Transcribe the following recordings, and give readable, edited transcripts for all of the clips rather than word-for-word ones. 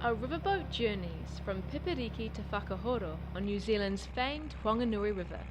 A riverboat journeys from Pipiriki to Whakahoro on New Zealand's famed Whanganui River,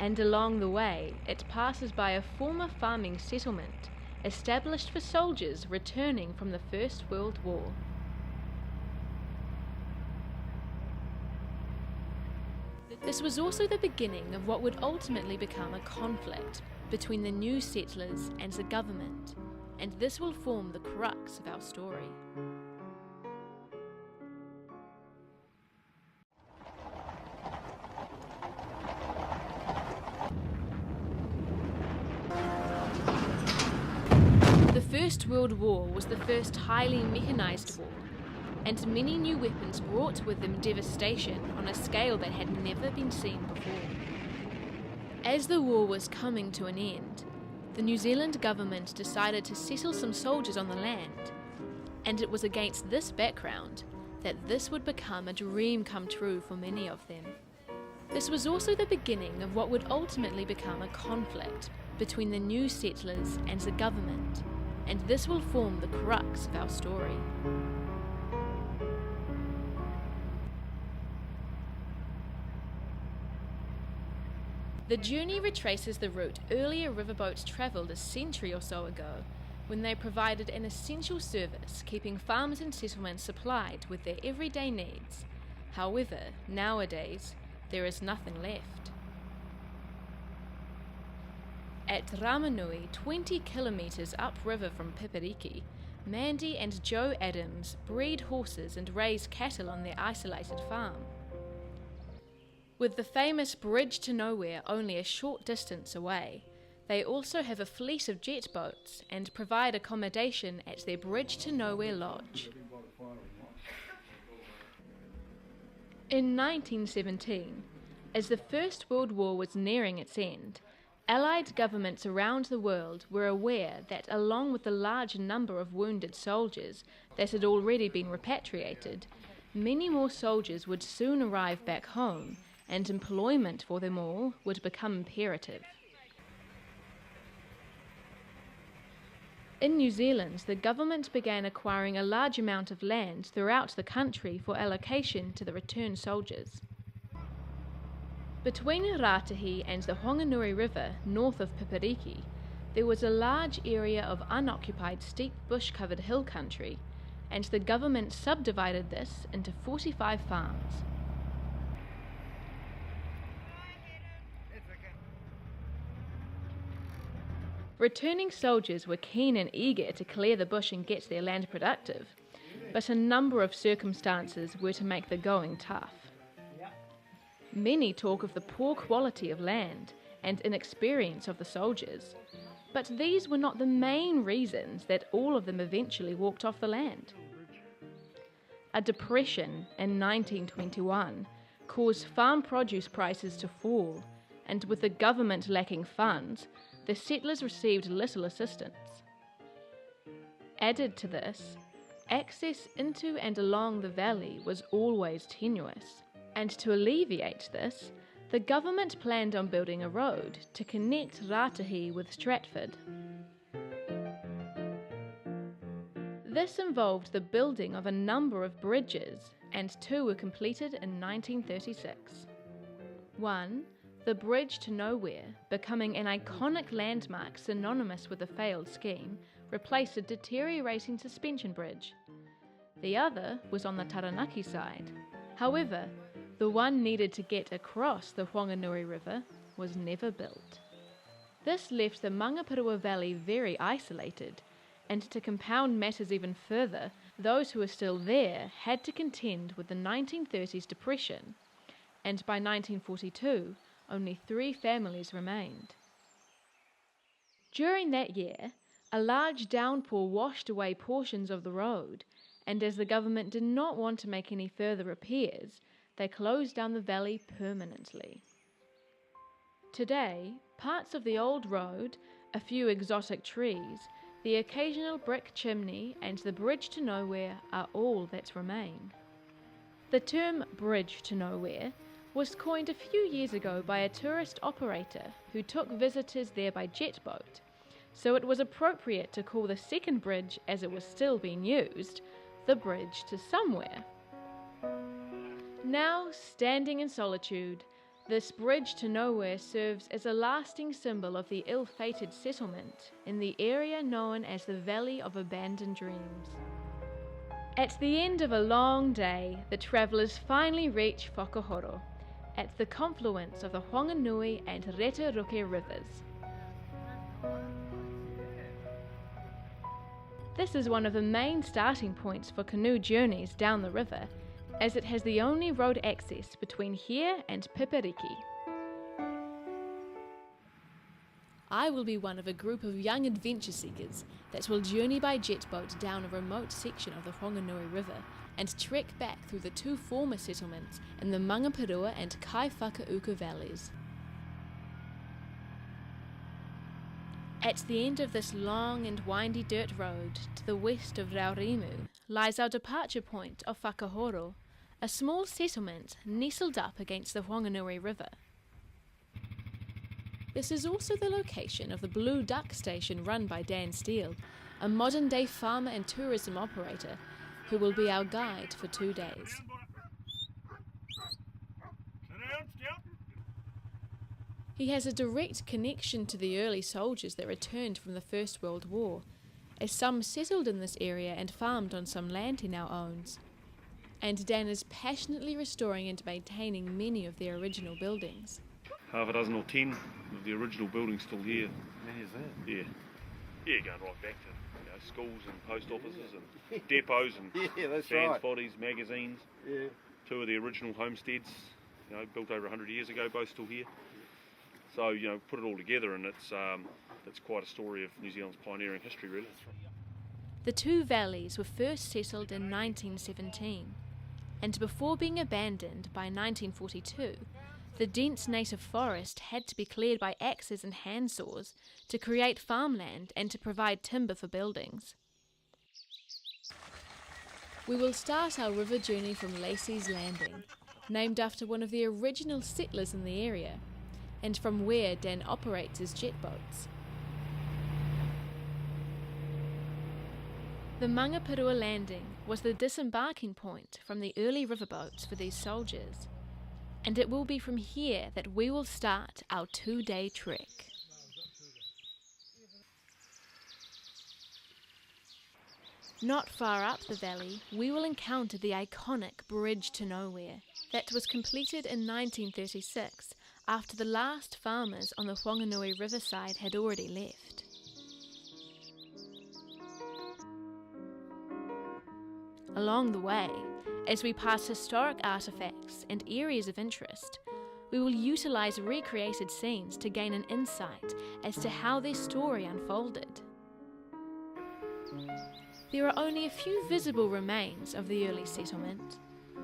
and along the way it passes by a former farming settlement established for soldiers returning from the First World War. This was also the beginning of what would ultimately become a conflict between the new settlers and the government, and this will form the crux of our story. The First World War was the first highly mechanised war, and many new weapons brought with them devastation on a scale that had never been seen before. As the war was coming to an end, the New Zealand government decided to settle some soldiers on the land, and it was against this background that this would become a dream come true for many of them. This was also the beginning of what would ultimately become a conflict between the new settlers and the government, and this will form the crux of our story. The journey retraces the route earlier riverboats travelled a century or so ago, when they provided an essential service, keeping farms and settlements supplied with their everyday needs. However, nowadays, there is nothing left. At Ramanui, 20 kilometres upriver from Pipiriki, Mandy and Joe Adams breed horses and raise cattle on their isolated farm. With the famous Bridge to Nowhere only a short distance away, they also have a fleet of jet boats and provide accommodation at their Bridge to Nowhere lodge. In 1917, as the First World War was nearing its end, Allied governments around the world were aware that along with the large number of wounded soldiers that had already been repatriated, many more soldiers would soon arrive back home, and employment for them all would become imperative. In New Zealand, the government began acquiring a large amount of land throughout the country for allocation to the returned soldiers. Between Rātahi and the Whanganui River, north of Pipiriki, there was a large area of unoccupied steep bush-covered hill country, and the government subdivided this into 45 farms. Returning soldiers were keen and eager to clear the bush and get their land productive, but a number of circumstances were to make the going tough. Many talk of the poor quality of land and inexperience of the soldiers, but these were not the main reasons that all of them eventually walked off the land. A depression in 1921 caused farm produce prices to fall, and with the government lacking funds, the settlers received little assistance. Added to this, access into and along the valley was always tenuous, and to alleviate this, the government planned on building a road to connect Rātahi with Stratford. This involved the building of a number of bridges, and two were completed in 1936. One, the Bridge to Nowhere, becoming an iconic landmark synonymous with the failed scheme, replaced a deteriorating suspension bridge. The other was on the Taranaki side. However, the one needed to get across the Whanganui River was never built. This left the Mangapirua Valley very isolated, and to compound matters even further, those who were still there had to contend with the 1930s depression, and by 1942, only 3 families remained. During that year, a large downpour washed away portions of the road, and as the government did not want to make any further repairs, they closed down the valley permanently. Today, parts of the old road, a few exotic trees, the occasional brick chimney and the Bridge to Nowhere are all that remain. The term Bridge to Nowhere was coined a few years ago by a tourist operator who took visitors there by jet boat, so it was appropriate to call the second bridge, as it was still being used, the bridge to somewhere. Now, standing in solitude, this bridge to nowhere serves as a lasting symbol of the ill-fated settlement in the area known as the Valley of Abandoned Dreams. At the end of a long day, the travellers finally reach Whakahoro, at the confluence of the Whanganui and Retaruke rivers. This is one of the main starting points for canoe journeys down the river, as it has the only road access between here and Piperiki. I will be one of a group of young adventure seekers that will journey by jet boat down a remote section of the Whanganui River and trek back through the two former settlements in the Mangapirua and Kaiwhakauku valleys. At the end of this long and windy dirt road to the west of Raurimu lies our departure point of Whakahoro, a small settlement nestled up against the Whanganui River. This is also the location of the Blue Duck Station run by Dan Steele, a modern-day farmer and tourism operator who will be our guide for 2 days. He has a direct connection to the early soldiers that returned from the First World War, as some settled in this area and farmed on some land he now owns. And Dan is passionately restoring and maintaining many of their original buildings. Half a dozen or 10 of the original buildings still here. Many as that? Yeah. Yeah, going right back to schools and post offices and depots and that's fans' right. bodies, magazines. Yeah. 2 of the original homesteads, built over 100 years ago, both still here. So, put it all together and it's quite a story of New Zealand's pioneering history, really. The two valleys were first settled in 1917, and before being abandoned by 1942, the dense native forest had to be cleared by axes and handsaws to create farmland and to provide timber for buildings. We will start our river journey from Lacey's Landing, named after one of the original settlers in the area, and from where Dan operates his jet boats. The Mangapirua Landing was the disembarking point from the early riverboats for these soldiers, and it will be from here that we will start our 2-day trek. Not far up the valley, we will encounter the iconic Bridge to Nowhere that was completed in 1936 after the last farmers on the Whanganui riverside had already left. Along the way, as we pass historic artefacts and areas of interest, we will utilise recreated scenes to gain an insight as to how their story unfolded. There are only a few visible remains of the early settlement,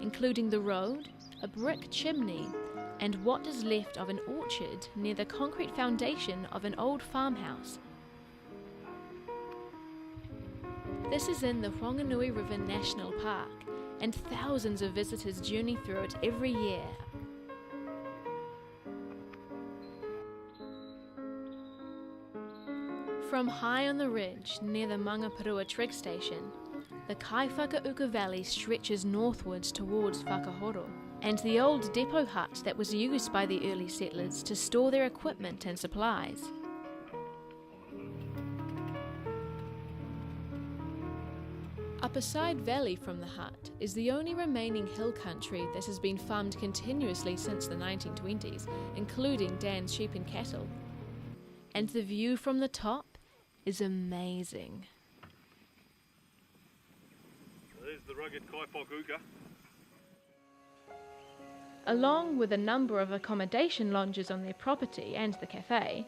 including the road, a brick chimney, and what is left of an orchard near the concrete foundation of an old farmhouse. This is in the Whanganui River National Park, and thousands of visitors journey through it every year. From high on the ridge near the Mangapirua Trek Station, the Kaiwhakauku Valley stretches northwards towards Whakahoro, and the old depot hut that was used by the early settlers to store their equipment and supplies. Up a side valley from the hut is the only remaining hill country that has been farmed continuously since the 1920s, including Dan's sheep and cattle. And the view from the top is amazing. There's the rugged Kaiwhakauku. Along with a number of accommodation lodges on their property and the cafe,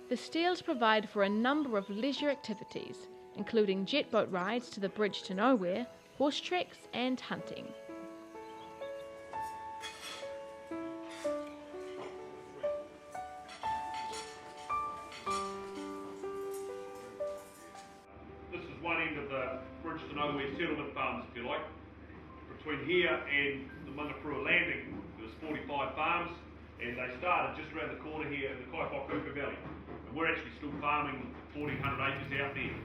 the Steeles provide for a number of leisure activities, including jet boat rides to the Bridge to Nowhere, horse treks and hunting. This is one end of the Bridge to Nowhere settlement farms, if you like. Between here and the Mangapirua Landing, there was 45 farms, and they started just around the corner here in the Kaiwhakauku Valley. And we're actually still farming 1,400 acres out there.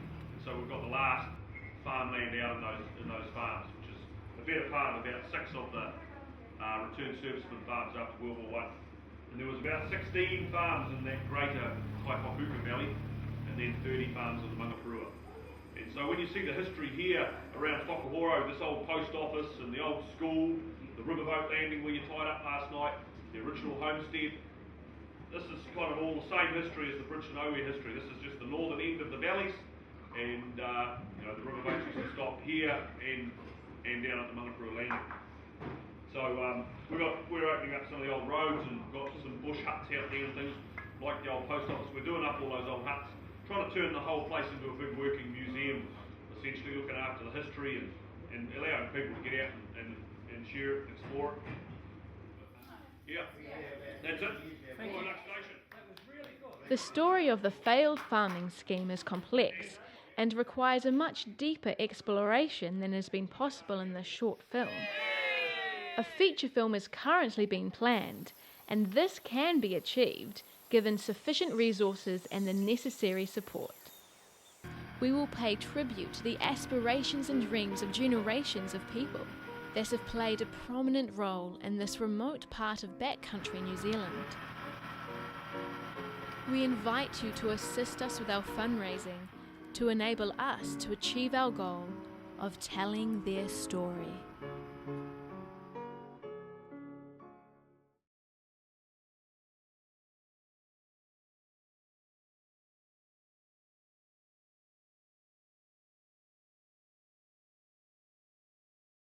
So we've got the last farmland out in those farms, which is a better part of about 6 of the returned servicemen farms after World War I. And there was about 16 farms in that greater Kaipahuka Valley, and then 30 farms in the Mangapurua. And so when you see the history here around Whakahoro, this old post office and the old school, the riverboat landing where you tied up last night, the original homestead, this is kind of all the same history as the Bridge to Nowhere history. This is just the northern end of the valleys, and the riverboats used to stop here and down at the Mangapurua landing. So we're opening up some of the old roads and got some bush huts out there and things like the old post office. We're doing up all those old huts, trying to turn the whole place into a big working museum, essentially looking after the history and allowing people to get out and share it, explore it. Yeah, that's it. Thank For you. the next station. The story of the failed farming scheme is complex and requires a much deeper exploration than has been possible in this short film. A feature film is currently being planned, and this can be achieved given sufficient resources and the necessary support. We will pay tribute to the aspirations and dreams of generations of people that have played a prominent role in this remote part of backcountry New Zealand. We invite you to assist us with our fundraising to enable us to achieve our goal of telling their story.